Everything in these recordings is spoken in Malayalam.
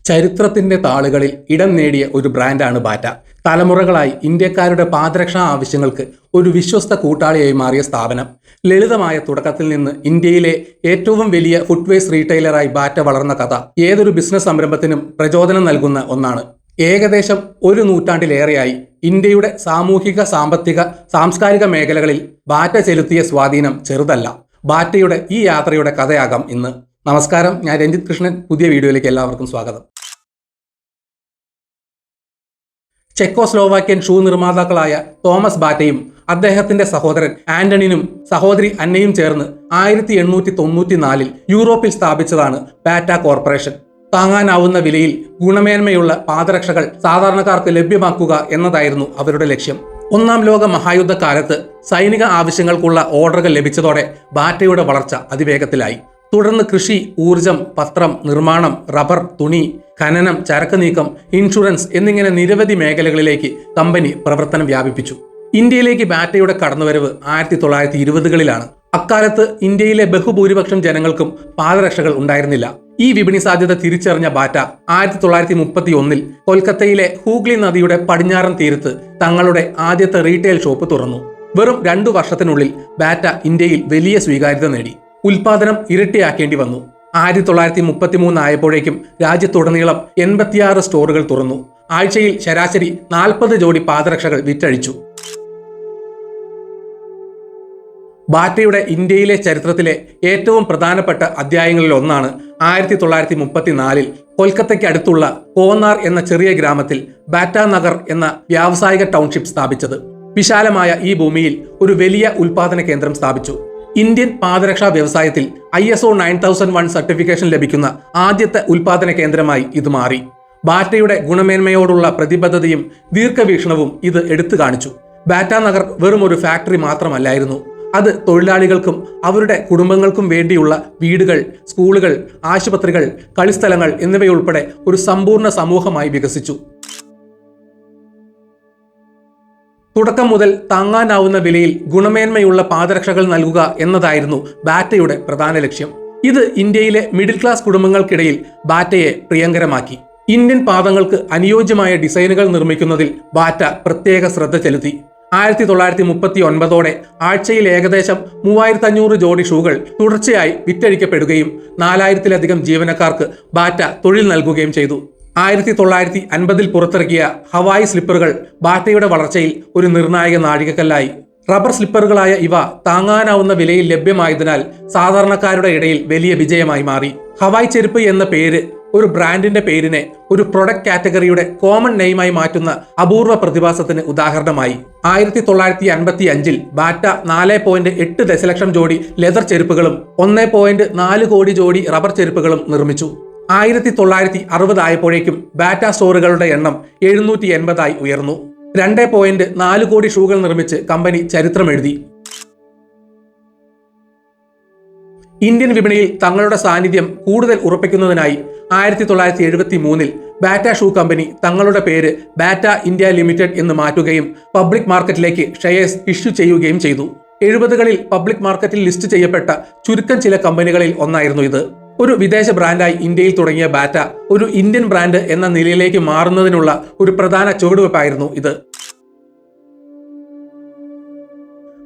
ചരിത്രത്തിന്റെ താളുകളിൽ ഇടം നേടിയ ഒരു ബ്രാൻഡാണ് ബാറ്റ. തലമുറകളായി ഇന്ത്യക്കാരുടെ പാദരക്ഷാ ആവശ്യങ്ങൾക്ക് ഒരു വിശ്വസ്ത കൂട്ടാളിയായി മാറിയ സ്ഥാപനം. ലളിതമായ തുടക്കത്തിൽ നിന്ന് ഇന്ത്യയിലെ ഏറ്റവും വലിയ ഫുട്വെയർസ് റീറ്റെയിലറായി ബാറ്റ വളർന്ന കഥ ഏതൊരു ബിസിനസ് സംരംഭത്തിനും പ്രചോദനം നൽകുന്ന ഒന്നാണ്. ഏകദേശം ഒരു നൂറ്റാണ്ടിലേറെയായി ഇന്ത്യയുടെ സാമൂഹിക, സാമ്പത്തിക, സാംസ്കാരിക മേഖലകളിൽ ബാറ്റ ചെലുത്തിയ സ്വാധീനം ചെറുതല്ല. ബാറ്റയുടെ ഈ യാത്രയുടെ കഥയാകാം ഇന്ന്. നമസ്കാരം, ഞാൻ രഞ്ജിത്ത് കൃഷ്ണൻ. പുതിയ വീഡിയോയിലേക്ക് എല്ലാവർക്കും സ്വാഗതം. ചെക്കോസ്ലോവാക്യൻ ഷൂ നിർമ്മാതാക്കളായ തോമസ് ബാറ്റയും അദ്ദേഹത്തിന്റെ സഹോദരൻ ആന്റണിനും സഹോദരി അന്നയും ചേർന്ന് 1894 യൂറോപ്പിൽ സ്ഥാപിച്ചതാണ് ബാറ്റ കോർപ്പറേഷൻ. താങ്ങാനാവുന്ന വിലയിൽ ഗുണമേന്മയുള്ള പാദരക്ഷകൾ സാധാരണക്കാർക്ക് ലഭ്യമാക്കുക എന്നതായിരുന്നു അവരുടെ ലക്ഷ്യം. ഒന്നാം ലോക മഹായുദ്ധകാലത്ത് സൈനിക ആവശ്യങ്ങൾക്കുള്ള ഓർഡറുകൾ ലഭിച്ചതോടെ ബാറ്റയുടെ വളർച്ച അതിവേഗത്തിലായി. തുടർന്ന് കൃഷി, ഊർജം, പത്രം, നിർമ്മാണം, റബ്ബർ, തുണി, ഖനനം, ചരക്ക് നീക്കം, ഇൻഷുറൻസ് എന്നിങ്ങനെ നിരവധി മേഖലകളിലേക്ക് കമ്പനി പ്രവർത്തനം വ്യാപിപ്പിച്ചു. ഇന്ത്യയിലേക്ക് ബാറ്റയുടെ കടന്നുവരവ് 1920കളിലാണ്. അക്കാലത്ത് ഇന്ത്യയിലെ ബഹുഭൂരിപക്ഷം ജനങ്ങൾക്കും പാദരക്ഷകൾ ഉണ്ടായിരുന്നില്ല. ഈ വിപണി സാധ്യത തിരിച്ചറിഞ്ഞ ബാറ്റ 1931 കൊൽക്കത്തയിലെ ഹൂഗ്ലി നദിയുടെ പടിഞ്ഞാറൻ തീരത്ത് തങ്ങളുടെ ആദ്യത്തെ റീറ്റെയിൽ ഷോപ്പ് തുറന്നു. വെറും 2 വർഷത്തിനുള്ളിൽ ബാറ്റ ഇന്ത്യയിൽ വലിയ സ്വീകാര്യത നേടി. ഉൽപാദനം ഇരട്ടിയാക്കേണ്ടി വന്നു. 1933 ആയപ്പോഴേക്കും രാജ്യത്തുടനീളം 86 സ്റ്റോറുകൾ തുറന്നു. ആഴ്ചയിൽ ശരാശരി 40 ജോഡി പാദരക്ഷകൾ വിറ്റഴിച്ചു. ബാറ്റയുടെ ഇന്ത്യയിലെ ചരിത്രത്തിലെ ഏറ്റവും പ്രധാനപ്പെട്ട അധ്യായങ്ങളിൽ ഒന്നാണ് 1934 കൊൽക്കത്തയ്ക്ക് അടുത്തുള്ള കോന്നാർ എന്ന ചെറിയ ഗ്രാമത്തിൽ ബാറ്റ നഗർ എന്ന വ്യാവസായിക ടൗൺഷിപ്പ് സ്ഥാപിച്ചത്. വിശാലമായ ഈ ഭൂമിയിൽ ഒരു വലിയ ഉൽപാദന കേന്ദ്രം സ്ഥാപിച്ചു. ഇന്ത്യൻ പാദരക്ഷാ വ്യവസായത്തിൽ ISO 9001 സർട്ടിഫിക്കേഷൻ ലഭിക്കുന്ന ആദ്യത്തെ ഉൽപാദന കേന്ദ്രമായി ഇത് മാറി. ബാറ്റയുടെ ഗുണമേന്മയോടുള്ള പ്രതിബദ്ധതയും ദീർഘവീക്ഷണവും ഇത് എടുത്തു കാണിച്ചു. ബാറ്റ നഗർ വെറും ഒരു ഫാക്ടറി മാത്രമല്ലായിരുന്നു. അത് തൊഴിലാളികൾക്കും അവരുടെ കുടുംബങ്ങൾക്കും വേണ്ടിയുള്ള വീടുകൾ, സ്കൂളുകൾ, ആശുപത്രികൾ, കളിസ്ഥലങ്ങൾ എന്നിവയുൾപ്പെടെ ഒരു സമ്പൂർണ്ണ സമൂഹമായി വികസിച്ചു. തുടക്കം മുതൽ താങ്ങാനാവുന്ന വിലയിൽ ഗുണമേന്മയുള്ള പാദരക്ഷകൾ നൽകുക എന്നതായിരുന്നു ബാറ്റയുടെ പ്രധാന ലക്ഷ്യം. ഇത് ഇന്ത്യയിലെ മിഡിൽ ക്ലാസ് കുടുംബങ്ങൾക്കിടയിൽ ബാറ്റയെ പ്രിയങ്കരമാക്കി. ഇന്ത്യൻ പാദങ്ങൾക്ക് അനുയോജ്യമായ ഡിസൈനുകൾ നിർമ്മിക്കുന്നതിൽ ബാറ്റ പ്രത്യേക ശ്രദ്ധ ചെലുത്തി. 1939 ആഴ്ചയിൽ ഏകദേശം 3500 ജോഡി ഷൂകൾ തുടർച്ചയായി വിറ്റഴിക്കപ്പെടുകയും 4000-ലധികം ജീവനക്കാർക്ക് ബാറ്റ തൊഴിൽ നൽകുകയും ചെയ്തു. 1950 പുറത്തിറക്കിയ ഹവായി സ്ലിപ്പറുകൾ ബാറ്റയുടെ വളർച്ചയിൽ ഒരു നിർണായക നാഴികക്കല്ലായി. റബ്ബർ സ്ലിപ്പറുകളായ ഇവ താങ്ങാനാവുന്ന വിലയിൽ ലഭ്യമായതിനാൽ സാധാരണക്കാരുടെ ഇടയിൽ വലിയ വിജയമായി മാറി. ഹവായി ചെരുപ്പ് എന്ന പേര് ഒരു ബ്രാൻഡിന്റെ പേരിനെ ഒരു പ്രൊഡക്റ്റ് കാറ്റഗറിയുടെ കോമൺ നെയിമായി മാറ്റുന്ന അപൂർവ പ്രതിഭാസത്തിന് ഉദാഹരണമായി. 1955 ബാറ്റ 4.8 ദശലക്ഷം ജോഡി ലെതർ ചെരുപ്പുകളും 1.4 കോടി ജോഡി റബ്ബർ ചെരുപ്പുകളും നിർമ്മിച്ചു. 1960 ആയപ്പോഴേക്കും ബാറ്റ സ്റ്റോറുകളുടെ എണ്ണം 780 ഉയർന്നു. 2.4 കോടി ഷൂകൾ നിർമ്മിച്ച് കമ്പനി ചരിത്രമെഴുതി. ഇന്ത്യൻ വിപണിയിൽ തങ്ങളുടെ സാന്നിധ്യം കൂടുതൽ ഉറപ്പിക്കുന്നതിനായി 1973 ബാറ്റ ഷൂ കമ്പനി തങ്ങളുടെ പേര് ബാറ്റ ഇന്ത്യ ലിമിറ്റഡ് എന്ന് മാറ്റുകയും പബ്ലിക് മാർക്കറ്റിലേക്ക് ഷെയർസ് ഇഷ്യൂ ചെയ്യുകയും ചെയ്തു. 70കളിൽ പബ്ലിക് മാർക്കറ്റിൽ ലിസ്റ്റ് ചെയ്യപ്പെട്ട ചുരുക്കം ചില കമ്പനികളിൽ ഒന്നായിരുന്നു ഇത്. ഒരു വിദേശ ബ്രാൻഡായി ഇന്ത്യയിൽ തുടങ്ങിയ ബാറ്റ ഒരു ഇന്ത്യൻ ബ്രാൻഡ് എന്ന നിലയിലേക്ക് മാറുന്നതിനുള്ള ഒരു പ്രധാന ചുവടുവെപ്പായിരുന്നു ഇത്.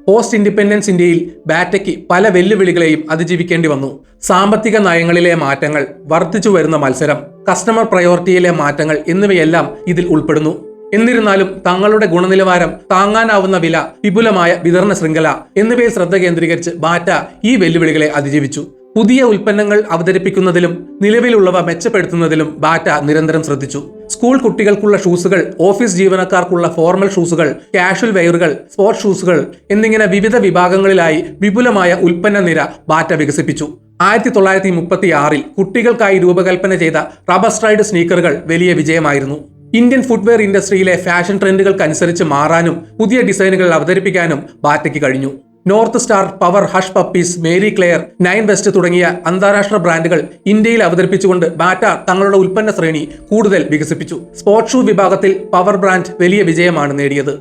പോസ്റ്റ് ഇൻഡിപെൻഡൻസ് ഇന്ത്യയിൽ ബാറ്റയ്ക്ക് പല വെല്ലുവിളികളെയും അതിജീവിക്കേണ്ടി വന്നു. സാമ്പത്തിക നയങ്ങളിലെ മാറ്റങ്ങൾ, വർദ്ധിച്ചു വരുന്ന മത്സരം, കസ്റ്റമർ പ്രയോറിറ്റിയിലെ മാറ്റങ്ങൾ എന്നിവയെല്ലാം ഇതിൽ ഉൾപ്പെടുന്നു. എന്നിരുന്നാലും തങ്ങളുടെ ഗുണനിലവാരം, താങ്ങാനാവുന്ന വില, വിപുലമായ വിതരണ ശൃംഖല എന്നിവയിൽ ശ്രദ്ധ കേന്ദ്രീകരിച്ച് ബാറ്റ ഈ വെല്ലുവിളികളെ അതിജീവിച്ചു. പുതിയ ഉൽപ്പന്നങ്ങൾ അവതരിപ്പിക്കുന്നതിലും നിലവിലുള്ളവ മെച്ചപ്പെടുത്തുന്നതിലും ബാറ്റ നിരന്തരം ശ്രദ്ധിച്ചു. സ്കൂൾ കുട്ടികൾക്കുള്ള ഷൂസുകൾ, ഓഫീസ് ജീവനക്കാർക്കുള്ള ഫോർമൽ ഷൂസുകൾ, കാഷ്വൽ വെയറുകൾ, സ്പോർട്സ് ഷൂസുകൾ എന്നിങ്ങനെ വിവിധ വിഭാഗങ്ങളിലായി വിപുലമായ ഉൽപ്പന്ന നിര ബാറ്റ വികസിപ്പിച്ചു. 1936 കുട്ടികൾക്കായി രൂപകൽപ്പന ചെയ്ത റബ്ബർ സ്ട്രൈഡ് സ്നീക്കറുകൾ വലിയ വിജയമായിരുന്നു. ഇന്ത്യൻ ഫുട്വെയർ ഇൻഡസ്ട്രിയിലെ ഫാഷൻ ട്രെൻഡുകൾക്കനുസരിച്ച് മാറാനും പുതിയ ഡിസൈനുകൾ അവതരിപ്പിക്കാനും ബാറ്റയ്ക്ക് കഴിഞ്ഞു. North Star, power, Hush Puppies, Marie Claire, 9 West തുടങ്ങിയ അന്താരാഷ്ട്ര ബ്രാൻഡുകൾ ഇന്ത്യയിൽ അവതരിപ്പിച്ചുകൊണ്ട് ബാറ്റ തങ്ങളുടെ ഉൽപ്പന്ന ശ്രേണി കൂടുതൽ വികസിപ്പിച്ചു. സ്പോർട്സ് ഷൂ വിഭാഗത്തിൽ പവർ ബ്രാൻഡ് വലിയ വിജയമാണ് നേടിയത്.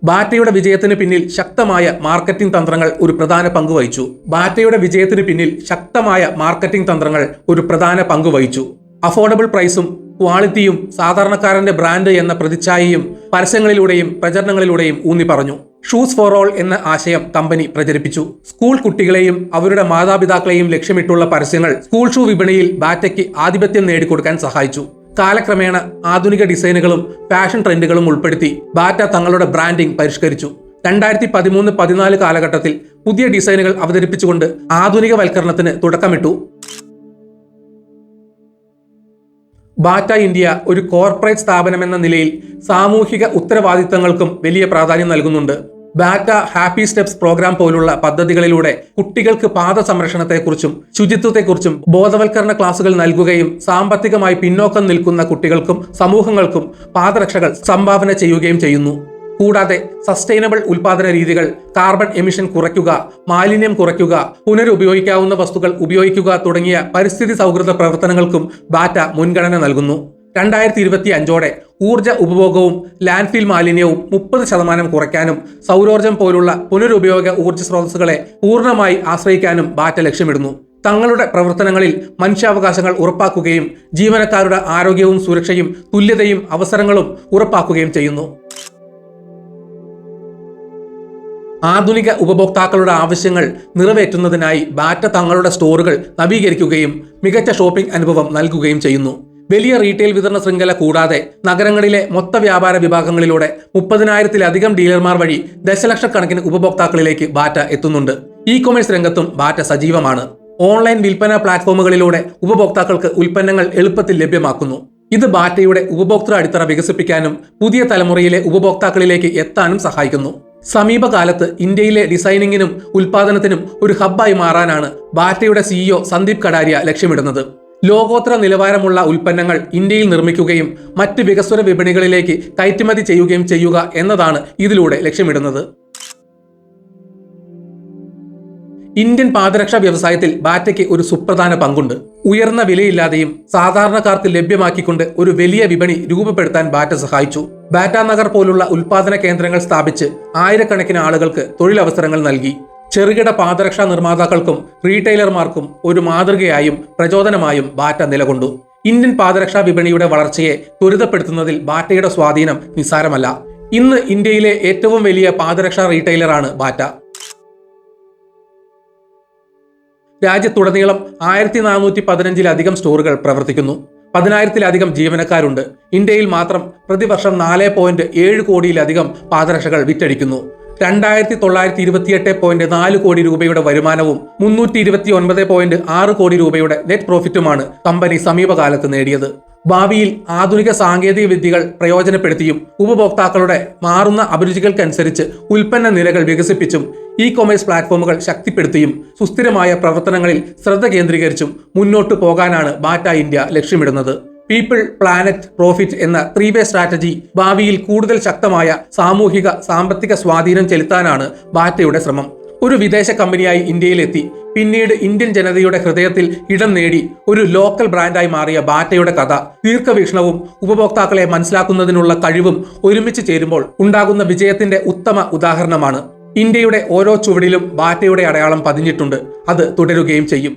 ബാറ്റയുടെ വിജയത്തിന് പിന്നിൽ ശക്തമായ മാർക്കറ്റിംഗ് തന്ത്രങ്ങൾ ഒരു പ്രധാന പങ്ക് വഹിച്ചു. അഫോർഡബിൾ പ്രൈസും ക്വാളിറ്റിയും സാധാരണക്കാരന്റെ ബ്രാൻഡ് എന്ന പ്രതിച്ഛായയും പരസ്യങ്ങളിലൂടെയും പ്രചരണങ്ങളിലൂടെയും ഊന്നി പറഞ്ഞു. ഷൂസ് ഫോർ ഓൾ എന്ന ആശയം കമ്പനി പ്രചരിപ്പിച്ചു. സ്കൂൾ കുട്ടികളെയും അവരുടെ മാതാപിതാക്കളെയും ലക്ഷ്യമിട്ടുള്ള പരസ്യങ്ങൾ സ്കൂൾ ഷൂ വിപണിയിൽ ബാറ്റയ്ക്ക് ആധിപത്യം നേടിക്കൊടുക്കാൻ സഹായിച്ചു. കാലക്രമേണ ആധുനിക ഡിസൈനുകളും ഫാഷൻ ട്രെൻഡുകളും ഉൾപ്പെടുത്തി ബാറ്റ തങ്ങളുടെ ബ്രാൻഡിംഗ് പരിഷ്കരിച്ചു. 2013-14 കാലഘട്ടത്തിൽ പുതിയ ഡിസൈനുകൾ അവതരിപ്പിച്ചുകൊണ്ട് ആധുനികവൽക്കരണത്തിന് തുടക്കമിട്ടു. ബാറ്റ ഇന്ത്യ ഒരു കോർപ്പറേറ്റ് സ്ഥാപനമെന്ന നിലയിൽ സാമൂഹിക ഉത്തരവാദിത്തങ്ങൾക്കും വലിയ പ്രാധാന്യം നൽകുന്നുണ്ട്. ബാറ്റ ഹാപ്പി സ്റ്റെപ്സ് പ്രോഗ്രാം പോലുള്ള പദ്ധതികളിലൂടെ കുട്ടികൾക്ക് പാദ സംരക്ഷണത്തെക്കുറിച്ചും ശുചിത്വത്തെക്കുറിച്ചും ബോധവൽക്കരണ ക്ലാസുകൾ നൽകുകയും സാമ്പത്തികമായി പിന്നോക്കം നിൽക്കുന്ന കുട്ടികൾക്കും സമൂഹങ്ങൾക്കും പാദരക്ഷകൾ സംഭാവന ചെയ്യുകയും ചെയ്യുന്നു. കൂടാതെ സസ്റ്റൈനബിൾ ഉൽപാദന രീതികൾ, കാർബൺ എമിഷൻ കുറയ്ക്കുക, മാലിന്യം കുറയ്ക്കുക, പുനരുപയോഗിക്കാവുന്ന വസ്തുക്കൾ ഉപയോഗിക്കുക തുടങ്ങിയ പരിസ്ഥിതി സൗഹൃദ പ്രവർത്തനങ്ങൾക്കും ബാറ്റ മുൻഗണന നൽകുന്നു. 2025ഓടെ ഊർജ്ജ ഉപഭോഗവും ലാൻഡ്ഫിൽ മാലിന്യവും 30% കുറയ്ക്കാനും സൗരോർജ്ജം പോലുള്ള പുനരുപയോഗ ഊർജ്ജ സ്രോതസ്സുകളെ പൂർണ്ണമായി ആശ്രയിക്കാനും ബാറ്റ ലക്ഷ്യമിടുന്നു. തങ്ങളുടെ പ്രവർത്തനങ്ങളിൽ മനുഷ്യാവകാശങ്ങൾ ഉറപ്പാക്കുകയും ജീവനക്കാരുടെ ആരോഗ്യവും സുരക്ഷയും തുല്യതയും അവസരങ്ങളും ഉറപ്പാക്കുകയും ചെയ്യുന്നു. ആധുനിക ഉപഭോക്താക്കളുടെ ആവശ്യങ്ങൾ നിറവേറ്റുന്നതിനായി ബാറ്റ തങ്ങളുടെ സ്റ്റോറുകൾ നവീകരിക്കുകയും മികച്ച ഷോപ്പിംഗ് അനുഭവം നൽകുകയും ചെയ്യുന്നു. വലിയ റീറ്റെയിൽ വിതരണ ശൃംഖല കൂടാതെ നഗരങ്ങളിലെ മൊത്ത വ്യാപാര വിഭാഗങ്ങളിലൂടെ 30,000-ലധികം ഡീലർമാർ വഴി ദശലക്ഷക്കണക്കിന് ഉപഭോക്താക്കളിലേക്ക് ബാറ്റ എത്തുന്നുണ്ട്. ഇ-കൊമേഴ്സ് രംഗത്തും ബാറ്റ സജീവമാണ്. ഓൺലൈൻ വിൽപ്പന പ്ലാറ്റ്ഫോമുകളിലൂടെ ഉപഭോക്താക്കൾക്ക് ഉൽപ്പന്നങ്ങൾ എളുപ്പത്തിൽ ലഭ്യമാക്കുന്നു. ഇത് ബാറ്റയുടെ ഉപഭോക്തൃ അടിത്തറ വികസിപ്പിക്കാനും പുതിയ തലമുറയിലെ ഉപഭോക്താക്കളിലേക്ക് എത്താനും സഹായിക്കുന്നു. സമീപകാലത്ത് ഇന്ത്യയിലെ ഡിസൈനിങ്ങിനും ഉൽപാദനത്തിനും ഒരു ഹബ്ബായി മാറാനാണ് ബാറ്റയുടെ CEO സന്ദീപ് കടാരിയ ലക്ഷ്യമിടുന്നത്. ലോകോത്തര നിലവാരമുള്ള ഉൽപ്പന്നങ്ങൾ ഇന്ത്യയിൽ നിർമ്മിക്കുകയും മറ്റ് വികസ്വര വിപണികളിലേക്ക് കയറ്റുമതി ചെയ്യുക എന്നതാണ് ഇതിലൂടെ ലക്ഷ്യമിടുന്നത്. ഇന്ത്യൻ പാദരക്ഷാ വ്യവസായത്തിൽ ബാറ്റയ്ക്ക് ഒരു സുപ്രധാന പങ്കുണ്ട്. ഉയർന്ന വിലയില്ലാതെയും സാധാരണക്കാർക്ക് ലഭ്യമാക്കിക്കൊണ്ട് ഒരു വലിയ വിപണി രൂപപ്പെടുത്താൻ ബാറ്റ സഹായിച്ചു. ബാറ്റ നഗർ പോലുള്ള ഉൽപാദന കേന്ദ്രങ്ങൾ സ്ഥാപിച്ച് ആയിരക്കണക്കിന് ആളുകൾക്ക് തൊഴിലവസരങ്ങൾ നൽകി. ചെറുകിട പാദരക്ഷാ നിർമ്മാതാക്കൾക്കും റീറ്റെയിലർമാർക്കും ഒരു മാതൃകയായും പ്രചോദനമായും ബാറ്റ നിലകൊണ്ടു. ഇന്ത്യൻ പാദരക്ഷാ വിപണിയുടെ വളർച്ചയെ ത്വരിതപ്പെടുത്തുന്നതിൽ ബാറ്റയുടെ സ്വാധീനം നിസ്സാരമല്ല. ഇന്ന് ഇന്ത്യയിലെ ഏറ്റവും വലിയ പാദരക്ഷാ റീറ്റെയിലറാണ് ബാറ്റ. രാജ്യത്തുടനീളം 1415-ലധികം സ്റ്റോറുകൾ പ്രവർത്തിക്കുന്നു. 10,000-ലധികം ജീവനക്കാരുണ്ട്. ഇന്ത്യയിൽ മാത്രം പ്രതിവർഷം 4.7 കോടിയിലധികം പാദരക്ഷകൾ വിറ്റഴിക്കുന്നു. 2,928.4 കോടി രൂപയുടെ വരുമാനവും 329.6 കോടി രൂപയുടെ നെറ്റ് പ്രോഫിറ്റുമാണ് കമ്പനി സമീപകാലത്ത് നേടിയത്. ഭാവിയിൽ ആധുനിക സാങ്കേതിക വിദ്യകൾ പ്രയോജനപ്പെടുത്തിയും ഉപഭോക്താക്കളുടെ മാറുന്ന അഭിരുചികൾക്കനുസരിച്ച് ഉൽപ്പന്ന നിരകൾ വികസിപ്പിച്ചും ഇ-കൊമേഴ്സ് പ്ലാറ്റ്ഫോമുകൾ ശക്തിപ്പെടുത്തിയും സുസ്ഥിരമായ പ്രവർത്തനങ്ങളിൽ ശ്രദ്ധ കേന്ദ്രീകരിച്ചും മുന്നോട്ടു പോകാനാണ് ബാറ്റ ഇന്ത്യ ലക്ഷ്യമിടുന്നത്. പീപ്പിൾ, പ്ലാനറ്റ്, പ്രോഫിറ്റ് എന്ന 3-വേ സ്ട്രാറ്റജി ഭാവിയിൽ കൂടുതൽ ശക്തമായ സാമൂഹിക സാമ്പത്തിക സ്വാധീനം ചെലുത്താനാണ് ബാറ്റയുടെ ശ്രമം. ഒരു വിദേശ കമ്പനിയായി ഇന്ത്യയിലെത്തി പിന്നീട് ഇന്ത്യൻ ജനതയുടെ ഹൃദയത്തിൽ ഇടം നേടി ഒരു ലോക്കൽ ബ്രാൻഡായി മാറിയ ബാറ്റയുടെ കഥ ദീർഘവീക്ഷണവും ഉപഭോക്താക്കളെ മനസ്സിലാക്കുന്നതിനുള്ള കഴിവും ഒരുമിച്ച് ചേരുമ്പോൾ ഉണ്ടാകുന്ന വിജയത്തിന്റെ ഉത്തമ ഉദാഹരണമാണ്. ഇന്ത്യയുടെ ഓരോ ചുവടിലും ബാറ്റയുടെ അടയാളം പതിഞ്ഞിട്ടുണ്ട്. അത് തുടരുകയും ചെയ്യും.